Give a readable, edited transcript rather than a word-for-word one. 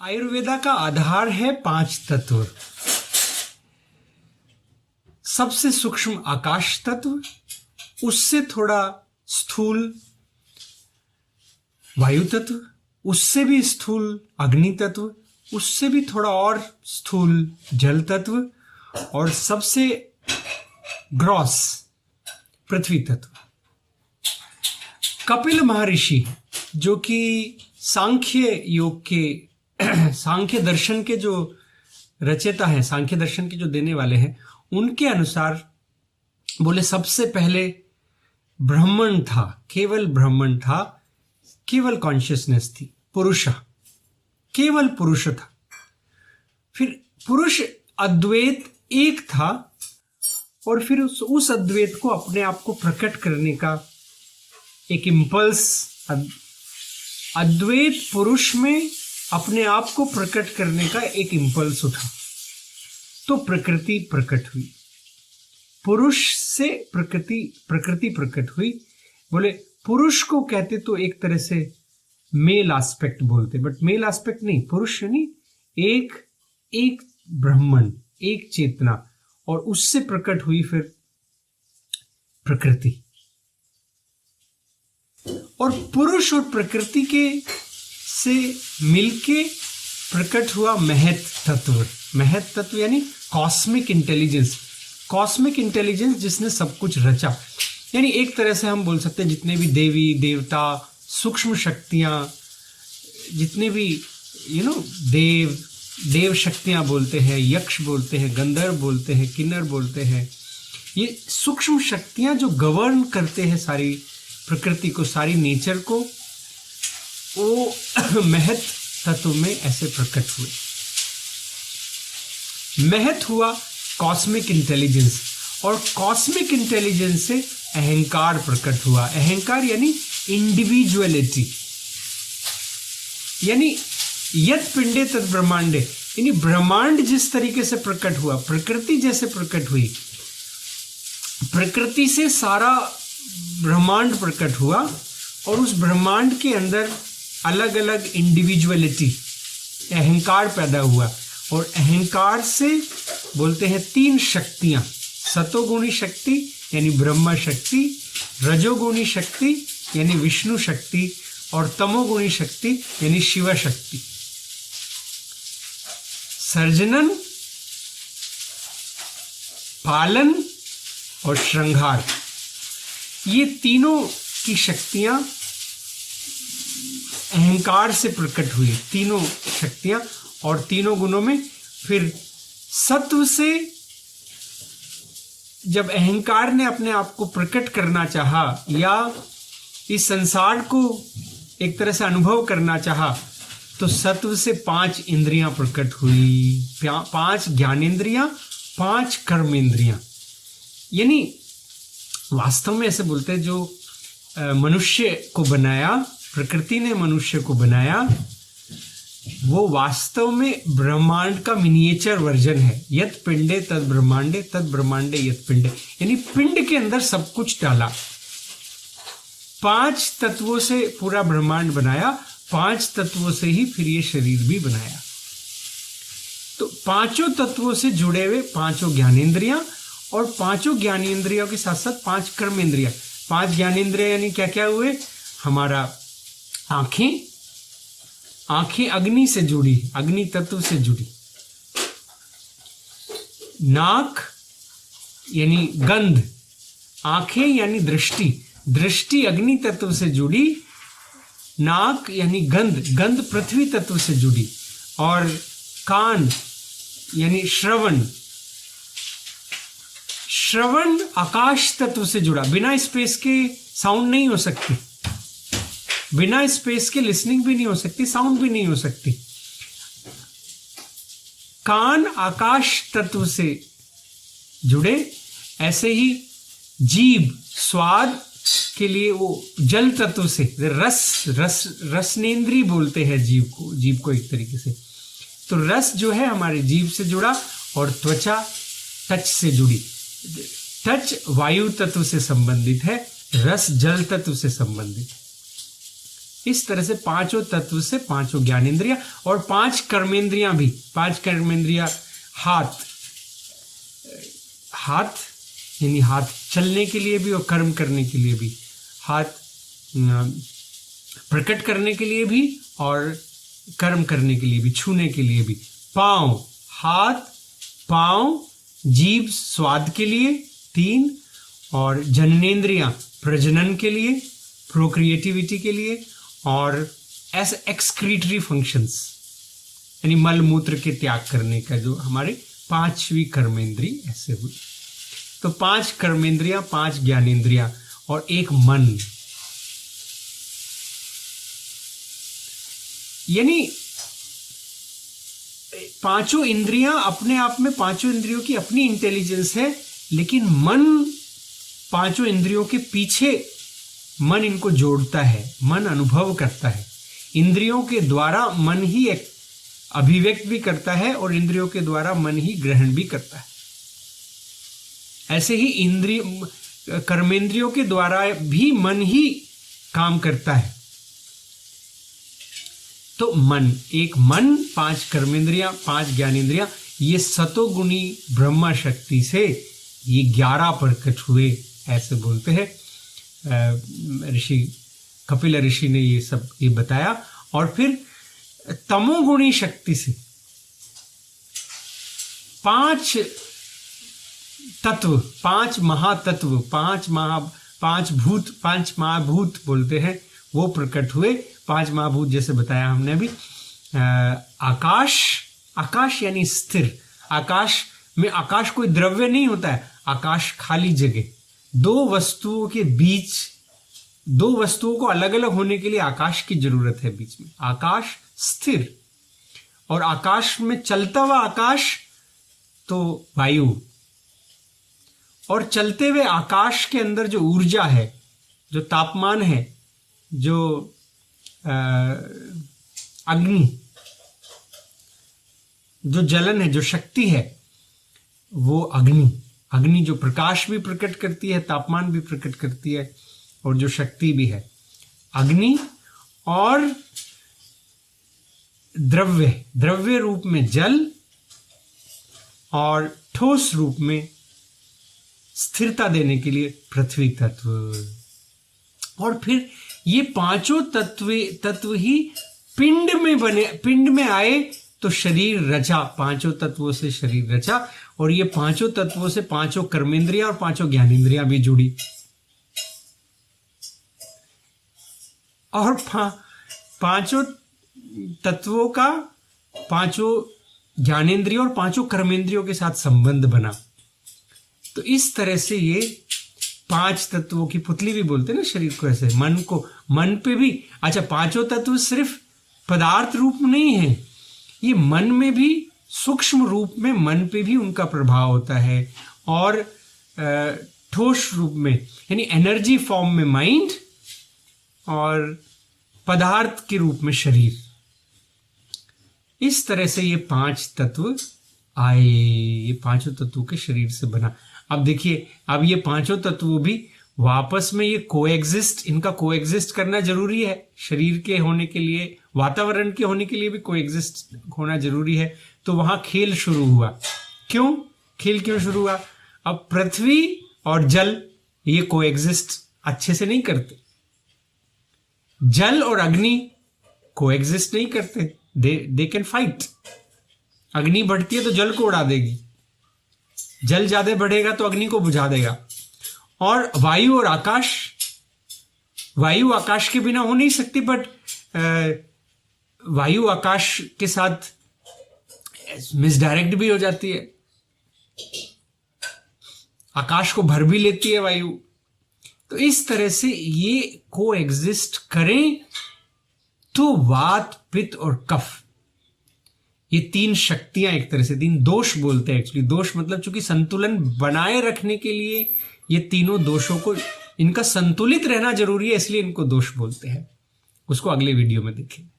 आयुर्वेदा का आधार है 5 तत्व। सबसे सूक्ष्म आकाश तत्व, उससे थोड़ा स्थूल वायु तत्व, उससे भी स्थूल अग्नि तत्व, उससे भी थोड़ा और स्थूल जल तत्व और सबसे ग्रॉस पृथ्वी तत्व। कपिल महर्षि जो कि सांख्य योग के सांख्य दर्शन के जो रचयिता हैं, सांख्य दर्शन के जो देने वाले हैं, उनके अनुसार बोले सबसे पहले ब्रह्मण था, केवल ब्रह्मण था, केवल कॉन्शियसनेस थी, पुरुष, केवल पुरुष था। फिर पुरुष अद्वैत एक था और फिर उस अद्वैत को अपने आप को प्रकट करने का एक इम्पल्स, अद्वैत पुरुष में अपने आप को प्रकट करने का एक इम्पल्स उठा तो प्रकृति प्रकट हुई। पुरुष से प्रकृति प्रकट हुई। बोले पुरुष को कहते तो एक तरह से मेल एस्पेक्ट बोलते, बट मेल एस्पेक्ट नहीं, पुरुष यानी एक ब्रह्मन, एक चेतना, और उससे प्रकट हुई फिर प्रकृति। और पुरुष और प्रकृति के से मिलके प्रकट हुआ महत तत्व। महत तत्व यानी कॉस्मिक इंटेलिजेंस, कॉस्मिक इंटेलिजेंस जिसने सब कुछ रचा। यानी एक तरह से हम बोल सकते हैं जितने भी देवी देवता, सूक्ष्म शक्तियां, जितने भी देव शक्तियां बोलते हैं, यक्ष बोलते हैं, गंधर्व बोलते हैं, किन्नर बोलते हैं, ये सूक्ष्म शक्तियां जो गवर्न करते हैं सारी प्रकृति को, सारी नेचर को, वो महत तत्व में ऐसे प्रकट हुए। महत हुआ कॉस्मिक इंटेलिजेंस, और कॉस्मिक इंटेलिजेंस से अहंकार प्रकट हुआ। अहंकार यानी इंडिविजुअलिटी, यानी यत पिंडे तद ब्रह्मांडे, यानी ब्रह्मांड जिस तरीके से प्रकट हुआ, प्रकृति जैसे प्रकट हुई, प्रकृति से सारा ब्रह्मांड प्रकट हुआ, और उस ब्रह्मांड के अंदर अलग अलग इंडिविजुअलिटी, अहंकार पैदा हुआ। और अहंकार से बोलते हैं 3 शक्तियां, सतोगुणी शक्ति यानी ब्रह्मा शक्ति, रजोगुणी शक्ति यानी विष्णु शक्ति, और तमोगुणी शक्ति यानी शिव शक्ति। सर्जनन, पालन और श्रृंगार, ये तीनों की शक्तियां अहंकार से प्रकट हुई, तीनों शक्तियां। और तीनों गुणों में फिर सत्व से जब अहंकार ने अपने आप को प्रकट करना चाहा या इस संसार को एक तरह से अनुभव करना चाहा, तो सत्व से 5 इंद्रियां प्रकट हुई, 5 ज्ञानेंद्रियां, 5 कर्मेंद्रियां। यानी वास्तव में ऐसे बोलते हैं जो मनुष्य को बनाया, प्रकृति ने मनुष्य को बनाया, वो वास्तव में ब्रह्मांड का मिनिएचर वर्जन है। यत पिंडे तद ब्रह्मांडे, तद ब्रह्मांडे यत पिंडे, यानी पिंड के अंदर सब कुछ डाला। 5 तत्वों से पूरा ब्रह्मांड बनाया, 5 तत्वों से ही फिर ये शरीर भी बनाया। तो 5 तत्वों से जुड़े हुए 5 ज्ञानेंद्रियां, और 5 ज्ञानेंद्रियों के साथ साथ 5 कर्मेंद्रियां। 5 ज्ञानेंद्रिय यानी क्या क्या हुए? हमारा आंखें अग्नि से जुड़ी, अग्नि तत्व से जुड़ी। नाक यानी गंध, आंखें यानी दृष्टि, दृष्टि अग्नि तत्व से जुड़ी। नाक यानी गंध, गंध पृथ्वी तत्व से जुड़ी। और कान यानी श्रवण, श्रवण आकाश तत्व से जुड़ा। बिना स्पेस के साउंड नहीं हो सकती, बिना स्पेस के लिसनिंग भी नहीं हो सकती, साउंड भी नहीं हो सकती। कान आकाश तत्व से जुड़े। ऐसे ही जीभ स्वाद के लिए वो जल तत्व से, रसनेन्द्रिय बोलते हैं जीभ को एक तरीके से। तो रस जो है हमारे जीभ से जुड़ा, और त्वचा टच से जुड़ी। टच वायु तत्व से संबंधित है, रस जल तत्व से संबंधित। इस तरह से पांचों तत्व से पांचों ज्ञानेंद्रिया और पांच कर्मेंद्रियां भी। पांच कर्मेंद्रिया हाथ यानी हाथ चलने के लिए भी और कर्म करने के लिए भी, हाथ प्रकट करने के लिए भी और कर्म करने के लिए भी, छूने के लिए भी। पांव, हाथ, पांव, जीभ स्वाद के लिए 3, और जननेंद्रियां प्रजनन के लिए, प्रोक्रिएटिविटी के लिए, और एस एक्सक्रीटरी फंक्शंस यानी मल मूत्र के त्याग करने का, जो हमारे 5वीं कर्मेंद्री ऐसे हुई। तो 5 कर्मेंद्रियां, 5 ज्ञानेंद्रियां और एक मन, यानी पांचों इंद्रियां अपने आप में, पांचों इंद्रियों की अपनी इंटेलिजेंस है, लेकिन मन पांचों इंद्रियों के पीछे, मन इनको जोड़ता है, मन अनुभव करता है। इंद्रियों के द्वारा मन ही एक अभिव्यक्त भी करता है और इंद्रियों के द्वारा मन ही ग्रहण भी करता है। ऐसे ही इंद्रिय कर्मेंद्रियों के द्वारा भी मन ही काम करता है। तो मन, एक मन, 5 कर्मेंद्रियां, 5 ज्ञानेंद्रियां, ये सतोगुणी ब्रह्मा शक्ति से ये 11 प्रकट हुए, ऐसे बोलते हैं। ऋषि कपिल ऋषि ने ये बताया। और फिर तमोगुणी शक्ति से 5 तत्व, 5 महातत्व, 5 महाभूत बोलते हैं, वो प्रकट हुए। 5 महाभूत जैसे बताया हमने अभी। आकाश यानी स्थिर। आकाश में, आकाश कोई द्रव्य नहीं होता है, आकाश खाली जगह। 2 वस्तुओं के बीच, 2 वस्तुओं को अलग अलग होने के लिए आकाश की जरूरत है बीच में। आकाश स्थिर, और आकाश में चलता हुआ आकाश तो वायु, और चलते हुए आकाश के अंदर जो ऊर्जा है, जो तापमान है, जो अग्नि, जो जलन है, जो शक्ति है, वो अग्नि जो प्रकाश भी प्रकट करती है, तापमान भी प्रकट करती है, और जो शक्ति भी है, अग्नि। और द्रव्य रूप में जल, और ठोस रूप में स्थिरता देने के लिए पृथ्वी तत्व। और फिर ये पांचों तत्व ही पिंड में बने, पिंड में आए तो शरीर रचा, पांचों तत्वों से शरीर रचा। और ये पांचों तत्वों से 5 कर्मेंद्रियां और 5 ज्ञानेंद्रियां भी जुड़ी। और 5 तत्वों का 5 ज्ञानेंद्रियों और 5 कर्मेंद्रियों के साथ संबंध बना। तो इस तरह से ये 5 तत्वों की पुतली भी बोलते हैं ना शरीर को। ऐसे मन पे भी, अच्छा 5 तत्व सिर्फ पदार्थ रूप में नहीं है, ये मन में भी, सूक्ष्म रूप में मन पे भी उनका प्रभाव होता है। और ठोस रूप में यानी एनर्जी फॉर्म में माइंड, और पदार्थ के रूप में शरीर। इस तरह से ये 5 तत्व आए, ये 5 तत्वों के शरीर से बना। अब देखिए, अब ये 5 तत्व भी वापस में ये कोएग्जिस्ट, इनका कोएग्जिस्ट करना जरूरी है शरीर के होने के लिए, वातावरण के होने के लिए भी कोएग्जिस्ट होना जरूरी है। तो वहां खेल शुरू हुआ। खेल क्यों शुरू हुआ? अब पृथ्वी और जल ये कोएग्जिस्ट अच्छे से नहीं करते, जल और अग्नि कोएग्जिस्ट नहीं करते, दे कैन फाइट। अग्नि बढ़ती है तो जल को उड़ा देगी, जल ज्यादा बढ़ेगा तो अग्नि को बुझा देगा। और वायु और आकाश, वायु आकाश के बिना हो नहीं सकती, बट वायु आकाश के साथ मिसडायरेक्ट भी हो जाती है, आकाश को भर भी लेती है वायु। तो इस तरह से ये को एग्जिस्ट करें तो वात, पित्त और कफ, ये 3 शक्तियां, एक तरह से 3 दोष बोलते हैं एक्चुअली। दोष मतलब चूंकि संतुलन बनाए रखने के लिए ये तीनों दोषों को, इनका संतुलित रहना जरूरी है, इसलिए इनको दोष बोलते हैं। उसको अगले वीडियो में देखेंगे।